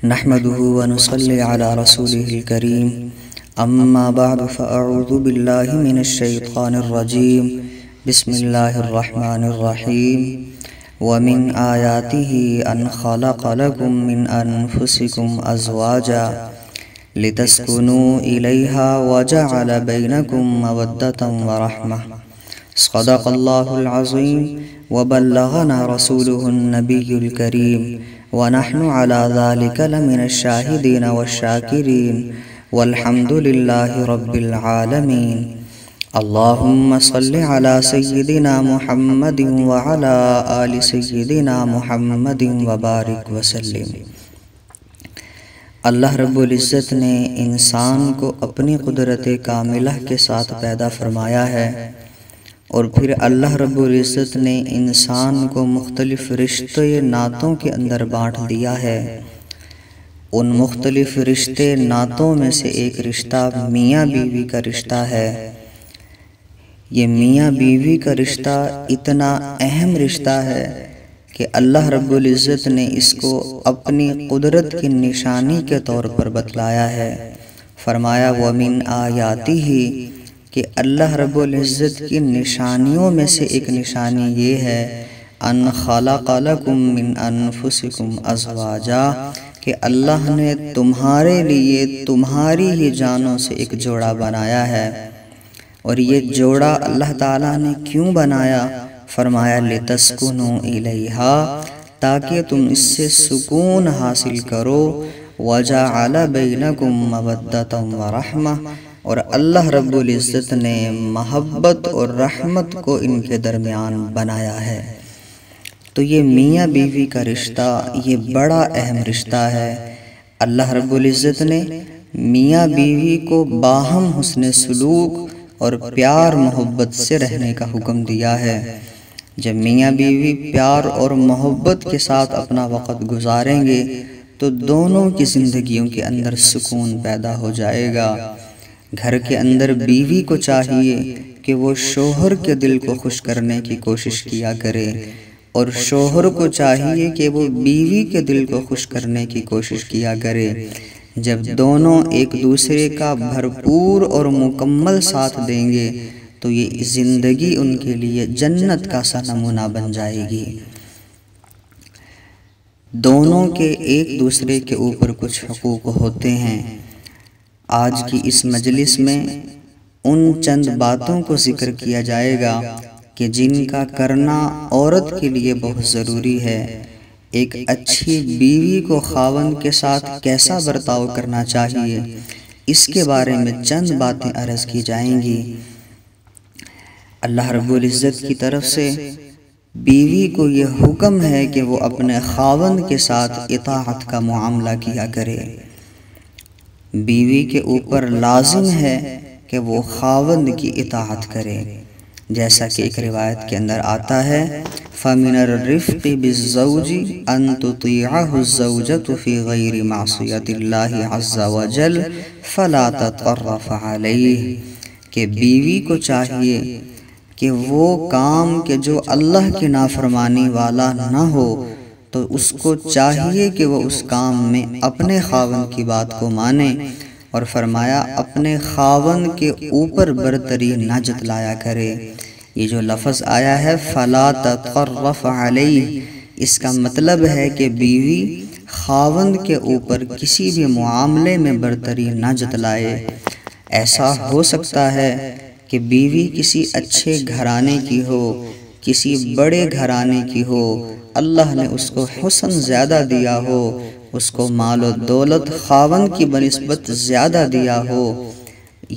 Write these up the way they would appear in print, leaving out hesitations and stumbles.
نحمده ونصلي على رسوله الكريم أما بعد فأعوذ بالله من الشيطان الرجيم بسم الله الرحمن الرحيم ومن آياته أن خلق لكم من أنفسكم أزواجا لتسكنوا إليها وجعل بينكم مودة ورحمة صدق الله العظيم وبلغنا رسوله النبي الكريم ونحن على ذلك لمن الشاهدين والشاكرين والحمد لله رب العالمين اللهم صل على سيدنا محمد وعلى آل سيدنا محمد وبارك وسلم۔ اللہ رب العزت نے انسان کو اپنی قدرت کاملہ کے ساتھ پیدا فرمایا ہے، اور پھر اللہ رب العزت نے انسان کو مختلف رشتے ناتوں کے اندر بانٹ دیا ہے۔ ان مختلف رشتے ناتوں میں سے ایک رشتہ میاں بیوی کا رشتہ ہے۔ یہ میاں بیوی کا رشتہ اتنا اہم رشتہ ہے کہ اللہ رب العزت نے اس کو اپنی قدرت کی نشانی کے طور پر بتلایا ہے۔ فرمایا وَمِنْ آیَاتِهِ کہ اللہ رب العزت کی نشانیوں میں سے ایک نشانی یہ ہے ان خلق لکم من انفسکم ازواجا کہ اللہ نے تمہارے لیے تمہاری ہی جانوں سے ایک جوڑا بنایا ہے۔ اور یہ جوڑا اللہ تعالیٰ نے کیوں بنایا؟ فرمایا لتسکنوا الیہا تاکہ تم اس سے سکون حاصل کرو، وجعل بینکم مودۃ ورحمہ اور اللہ رب العزت نے محبت اور رحمت کو ان کے درمیان بنایا ہے۔ تو یہ میاں بیوی کا رشتہ یہ بڑا اہم رشتہ ہے۔ اللہ رب العزت نے میاں بیوی کو باہم حسن سلوک اور پیار محبت سے رہنے کا حکم دیا ہے۔ جب میاں بیوی پیار اور محبت کے ساتھ اپنا وقت گزاریں گے تو دونوں کی زندگیوں کے اندر سکون پیدا ہو جائے گا۔ گھر کے اندر بیوی کو چاہیے کہ وہ شوہر کے دل کو خوش کرنے کی کوشش کیا کرے، اور شوہر کو چاہیے کہ وہ بیوی کے دل کو خوش کرنے کی کوشش کیا کرے۔ جب دونوں ایک دوسرے کا بھرپور اور مکمل ساتھ دیں گے تو یہ زندگی ان کے لیے جنت کا سا نمونہ بن جائے گی۔ دونوں کے ایک دوسرے کے اوپر کچھ حقوق ہوتے ہیں۔ آج کی اس مجلس میں ان چند باتوں کو ذکر کیا جائے گا کہ جن کا کرنا عورت کے لیے بہت ضروری ہے۔ ایک اچھی بیوی کو خاوند کے ساتھ کیسا برتاؤ کرنا چاہیے، اس کے بارے میں چند باتیں عرض کی جائیں گی۔ اللہ رب العزت کی طرف سے بیوی کو یہ حکم ہے کہ وہ اپنے خاوند کے ساتھ اطاعت کا معاملہ کیا کرے۔ بیوی کے اوپر لازم ہے کہ وہ خاوند کی اطاعت کرے، جیسا کہ ایک روایت کے اندر آتا ہے فَمِنَ الرِّفْقِ بِالزَّوْجِ أَن تُطِيعَهُ الزَّوْجَةُ فِي غَيْرِ مَعْصِيَةِ اللَّهِ عَزَّ وَجَلَّ فَلَا تَتَطَرَّفَ عَلَيْهِ کہ بیوی کو چاہیے کہ وہ کام کہ جو اللہ کی نافرمانی والا نہ ہو تو اس کو چاہیے کہ وہ اس کام میں اپنے خاوند کی بات کو مانے، اور فرمایا اپنے خاوند کے اوپر برتری نہ جتلایا کرے۔ یہ جو لفظ آیا ہے فَلَا تَتَطَرَّفَ عَلَيْهِ اس کا مطلب ہے کہ بیوی خاوند کے اوپر کسی بھی معاملے میں برتری نہ جتلائے۔ ایسا ہو سکتا ہے کہ بیوی کسی اچھے گھرانے کی ہو، کسی بڑے گھرانے کی ہو، اللہ نے اس کو حسن زیادہ دیا ہو، اس کو مال و دولت خاوند کی بنسبت زیادہ دیا ہو۔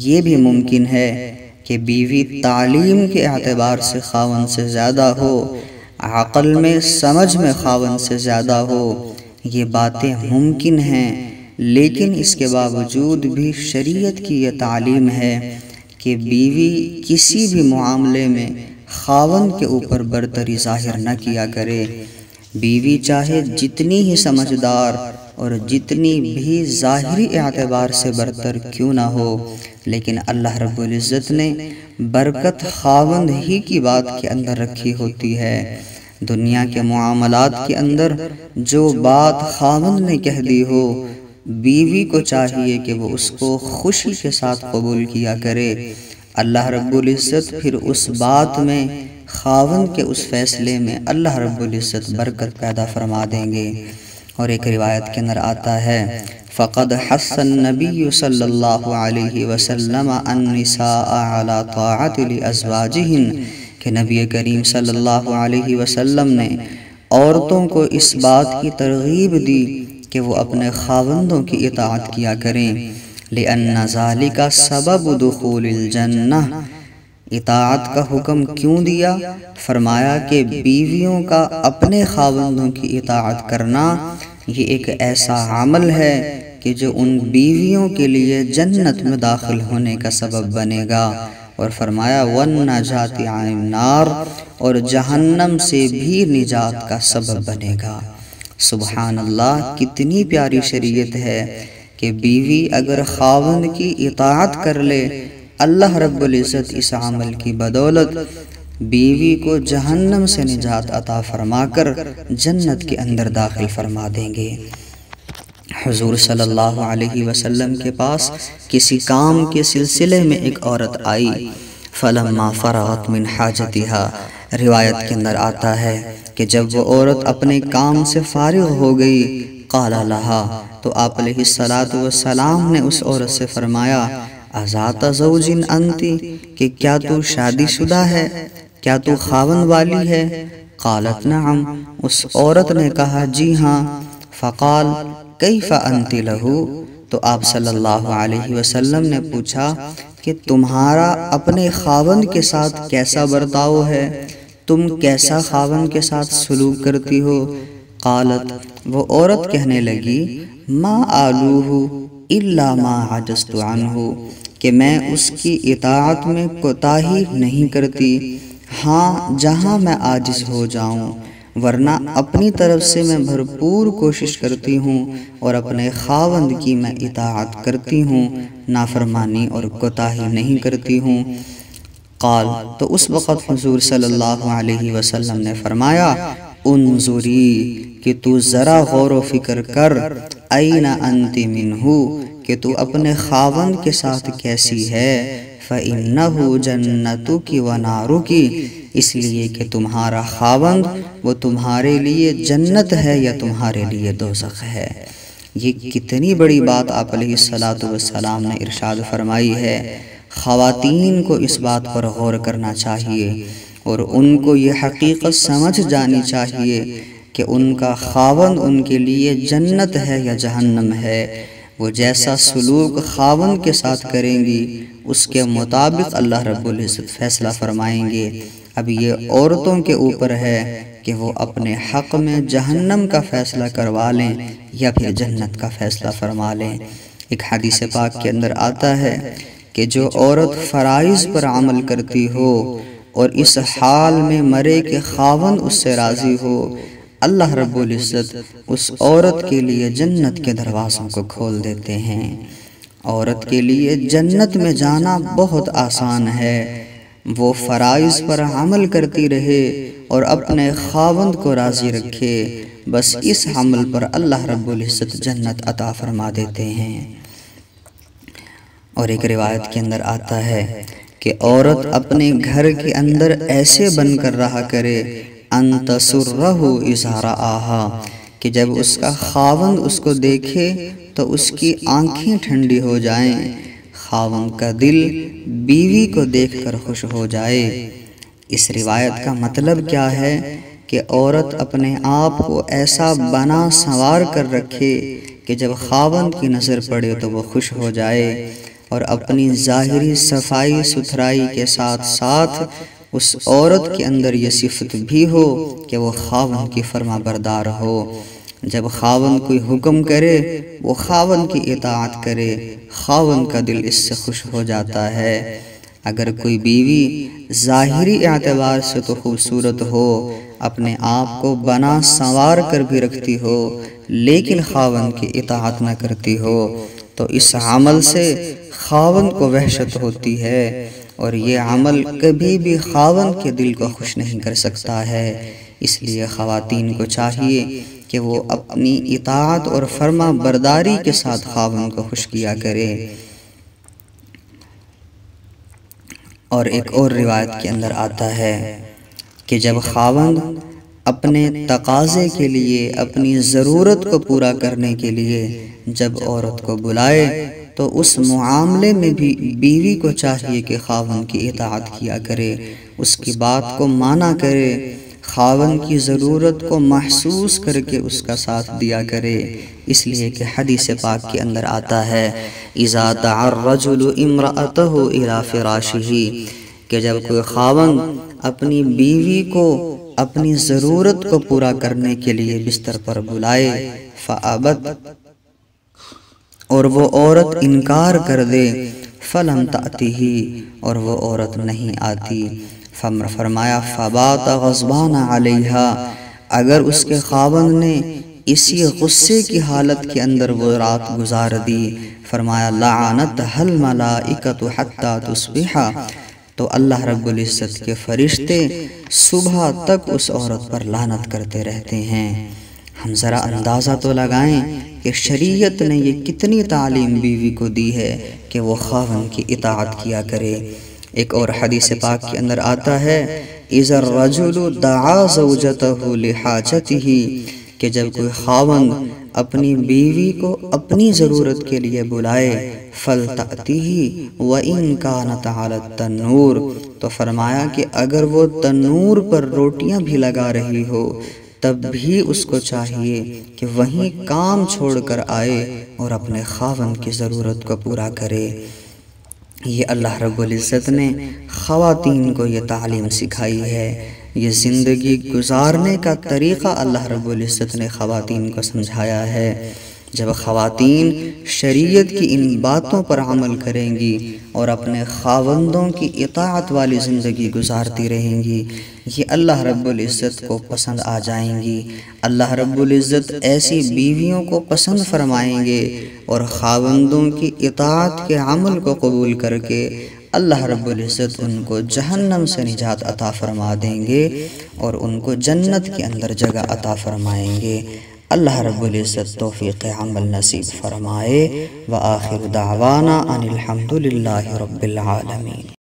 یہ بھی ممکن ہے کہ بیوی تعلیم کے اعتبار سے خاوند سے زیادہ ہو، عقل میں سمجھ میں خاوند سے زیادہ ہو۔ یہ باتیں ممکن ہیں، لیکن اس کے باوجود بھی شریعت کی یہ تعلیم ہے کہ بیوی کسی بھی معاملے میں خاوند کے اوپر برتری ظاہر نہ کیا کرے۔ بیوی چاہے جتنی ہی سمجھدار اور جتنی بھی ظاہری اعتبار سے برتر کیوں نہ ہو، لیکن اللہ رب العزت نے برکت خاوند ہی کی بات کے اندر رکھی ہوتی ہے۔ دنیا کے معاملات کے اندر جو بات خاوند نے کہہ دی ہو، بیوی کو چاہیے کہ وہ اس کو خوشی کے ساتھ قبول کیا کرے۔ اللہ رب العزت پھر اس بات میں، خاوند کے اس فیصلے میں اللہ رب العزت برکت پیدا فرما دیں گے۔ اور ایک روایت کے اندر آتا ہے فقد حث النبی صلی اللہ علیہ وسلم النساء علی طاعت لازواجہن، کہ نبی کریم صلی اللہ علیہ وسلم نے عورتوں کو اس بات کی ترغیب دی کہ وہ اپنے خاوندوں کی اطاعت کیا کریں۔ لأن ذالک سبب دخول الجنہ، اطاعت کا حکم کیوں دیا؟ فرمایا کہ بیویوں کا اپنے خاوندوں کی اطاعت کرنا یہ ایک ایسا عمل ہے کہ جو ان بیویوں کے لیے جنت میں داخل ہونے کا سبب بنے گا۔ اور فرمایا وَالنَّجَاةِ عَنِ النَّارِ، اور جہنم سے بھی نجات کا سبب بنے گا۔ سبحان اللہ، کتنی پیاری شریعت ہے کہ بیوی اگر خاوند کی اطاعت کر لے، اللہ رب العزت اس عمل کی بدولت بیوی کو جہنم سے نجات عطا فرما کر جنت کے اندر داخل فرما دیں گے۔ حضور صلی اللہ علیہ وسلم کے پاس کسی کام کے سلسلے میں ایک عورت آئی، فلما فرغت من حاجتها، روایت کے اندر آتا ہے کہ جب وہ عورت اپنے کام سے فارغ ہو گئی، قال لها، تو آپ علیہ السلام نے اس عورت سے فرمایا ذات زوج انتی، کہ کیا تو شادی شدہ ہے، کیا تو خاوند والی ہے؟ قالت نعم، اس عورت نے کہا جی ہاں۔ فقال کیف انت لہو، تو آپ صلی اللہ علیہ وسلم نے پوچھا کہ تمہارا اپنے خاوند کے ساتھ کیسا برتاؤ ہے، تم کیسا خاوند کے ساتھ سلوک کرتی ہو؟ قالت، وہ عورت کہنے لگی ما آلوہ الا ما عجزت عنہ، کہ میں اس کی اطاعت میں کوتاہی نہیں کرتی، ہاں جہاں میں عاجز ہو جاؤں، ورنہ اپنی طرف سے میں بھرپور کوشش کرتی ہوں اور اپنے خاوند کی میں اطاعت کرتی ہوں، نافرمانی اور کوتاہی نہیں کرتی ہوں۔ قال، تو اس وقت حضور صلی اللہ علیہ وسلم نے فرمایا انظری، کہ تو ذرا غور و فکر کر، این انت منہ، کہ تو اپنے خاوند کے ساتھ کیسی ہے، فإنہ جنتک ونارک، اس لیے کہ تمہارا خاوند وہ تمہارے لیے جنت ہے یا تمہارے لیے دوزخ ہے۔ یہ کتنی بڑی بات آپ علیہ السلام نے ارشاد فرمائی ہے۔ خواتین کو اس بات پر غور کرنا چاہیے اور ان کو یہ حقیقت سمجھ جانی چاہیے کہ ان کا خاوند ان کے لیے جنت ہے یا جہنم ہے۔ وہ جیسا سلوک خاوند کے ساتھ کریں گی اس کے مطابق اللہ رب العزت فیصلہ فرمائیں گے۔ اب یہ عورتوں کے اوپر ہے کہ وہ اپنے حق میں جہنم کا فیصلہ کروا لیں یا پھر جنت کا فیصلہ فرما لیں۔ ایک حدیث پاک کے اندر آتا ہے کہ جو عورت فرائض پر عمل کرتی ہو اور اس حال میں مرے کہ خاوند اس سے راضی ہو، اللہ رب العزت اس عورت کے لیے جنت کے دروازوں کو کھول دیتے ہیں۔ عورت کے لیے جنت میں جانا بہت آسان ہے، وہ فرائض پر عمل کرتی رہے اور اپنے خاوند کو راضی رکھے، بس اس عمل پر اللہ رب العزت جنت عطا فرما دیتے ہیں۔ اور ایک روایت کے اندر آتا ہے کہ عورت اپنے گھر کے اندر ایسے بن کر رہا کرے ان تسرہ اذا رآہا، کہ جب اس کا خاوند اس کو دیکھے تو اس کی آنکھیں ٹھنڈی ہو جائیں، خاوند کا دل بیوی کو دیکھ کر خوش ہو جائے۔ اس روایت کا مطلب کیا ہے کہ عورت اپنے آپ کو ایسا بنا سنوار کر رکھے کہ جب خاوند کی نظر پڑے تو وہ خوش ہو جائے، اور اپنی ظاہری صفائی ستھرائی کے ساتھ ساتھ اس عورت کے اندر یہ صفت بھی ہو کہ وہ خاوند کی فرما بردار ہو۔ جب خاوند کوئی حکم کرے وہ خاوند کی اطاعت کرے، خاوند کا دل اس سے خوش ہو جاتا ہے۔ اگر کوئی بیوی ظاہری اعتبار سے تو خوبصورت ہو، اپنے آپ کو بنا سنوار کر بھی رکھتی ہو، لیکن خاوند کی اطاعت نہ کرتی ہو، تو اس عمل سے خاوند کو وحشت ہوتی ہے، اور یہ عمل کبھی بھی خاوند کے دل کو خوش نہیں کر سکتا ہے۔ اس لیے خواتین کو چاہیے کہ وہ اپنی اطاعت اور فرما برداری کے ساتھ خاوند کو خوش کیا کرے۔ اور ایک اور روایت کے اندر آتا ہے کہ جب خاوند اپنے تقاضے کے لیے، اپنی ضرورت کو پورا کرنے کے لیے جب عورت کو بلائے تو اس معاملے میں بھی بیوی کو چاہیے کہ خاوند کی اطاعت کیا کرے، اس کی بات کو مانا کرے، خاوند کی ضرورت کو محسوس کر کے اس کا ساتھ دیا کرے۔ اس لیے کہ حدیث پاک کے اندر آتا ہے اذا دعا الرجل امرأته الى فراشہ، کہ جب کوئی خاوند اپنی بیوی کو اپنی ضرورت کو پورا کرنے کے لیے بستر پر بلائے، فابت، اور وہ عورت انکار کر دے، فلم تأتہ، اور وہ عورت نہیں آتی، فرمایا فبات غضبان علیہا، اگر اس کے خاوند نے اسی غصے کی حالت کے اندر وہ رات گزار دی، فرمایا لعنتھا الملائکۃ حتی تصبح، تو اللہ رب العزت کے فرشتے صبح تک اس عورت پر لعنت کرتے رہتے ہیں۔ ہم ذرا اندازہ تو لگائیں کہ شریعت نے یہ کتنی تعلیم بیوی کو دی ہے کہ وہ خاوند کی اطاعت کیا کرے۔ ایک اور حدیث پاک کے اندر آتا ہے اذا الرجل دعا زوجتہ لحاجتہ، کہ جب کوئی خاوند اپنی بیوی کو اپنی ضرورت کے لیے بلائے، فلتأتہ وإن كانت علی التنور، تو فرمایا کہ اگر وہ تنور پر روٹیاں بھی لگا رہی ہو تب بھی اس کو چاہیے کہ وہیں کام چھوڑ کر آئے اور اپنے خاوند کی ضرورت کو پورا کرے۔ یہ اللہ رب العزت نے خواتین کو یہ تعلیم سکھائی ہے، یہ زندگی گزارنے کا طریقہ اللہ رب العزت نے خواتین کو سمجھایا ہے۔ جب خواتین شریعت کی ان باتوں پر عمل کریں گی اور اپنے خاوندوں کی اطاعت والی زندگی گزارتی رہیں گی، یہ اللہ رب العزت کو پسند آ جائیں گی۔ اللہ رب العزت ایسی بیویوں کو پسند فرمائیں گے اور خاوندوں کی اطاعت کے عمل کو قبول کر کے اللہ رب العزت ان کو جہنم سے نجات عطا فرما دیں گے اور ان کو جنت کے اندر جگہ عطا فرمائیں گے۔ اللہ رب العزت توفیق عمل نصیب فرمائے۔ وآخر دعوانا ان الحمد للہ رب العالمین۔